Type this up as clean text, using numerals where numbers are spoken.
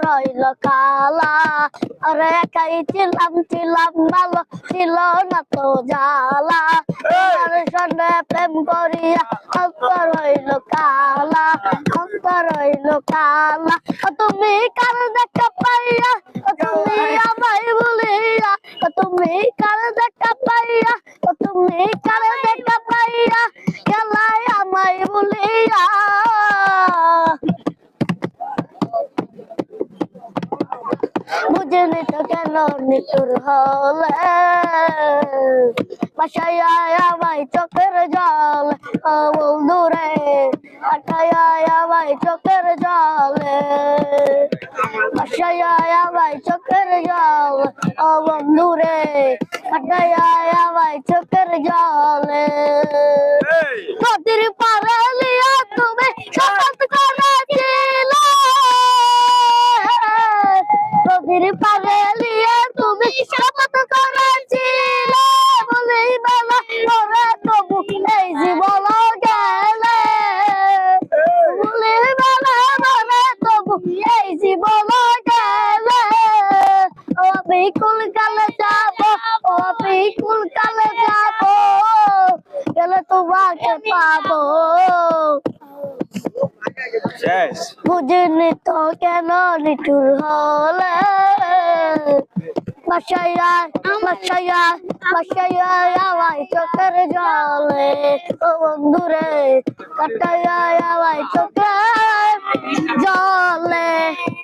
রইল কালা। আরে একাই ছিলাম ভালো ছিল না তো জ্বালা। তোমার সঙ্গে প্রেম করিয়া অন্তর রইল কালা, অন্তর রইল কালা। তুমি কার দেখা পাইয়া, তুমি আমায় ভুলিয়া, তুমি কার দেখা পাইয়া, তুমি কার দেখা পাইয়া গেলাই আমায় ভুলিয়া। বুঝিনি তো কেন নিতুর হলে, বাসায় আমায় চোখের জল, ও বন্ধুরে বাসায় আমায় চোখের জলে, বাসায় আমায় চোখের জল, ও বন্ধুরে বাসায় আমায় চোখের জলে। নদীর পারে লিয়া তুমি শপথ করেছিলে, নদীর পারে লিয়ে তুমি শপথ করেছিলে, বলেই বেলা করে তবু এই জীবন গেলে, বলেই বেলা করে তবু এই জীবন গেলে। ও আমি কোন কালে যাবো, ও আমি কোন কালে যাবো, গেলে তোমাকে পাবো। বুঝিনি তো কেন নিঠুর হলে, বাসায় বাসায় বাসায় আমায় চোখের জলে, ও বন্ধুরে কাটায় আমায় চোখের জলে।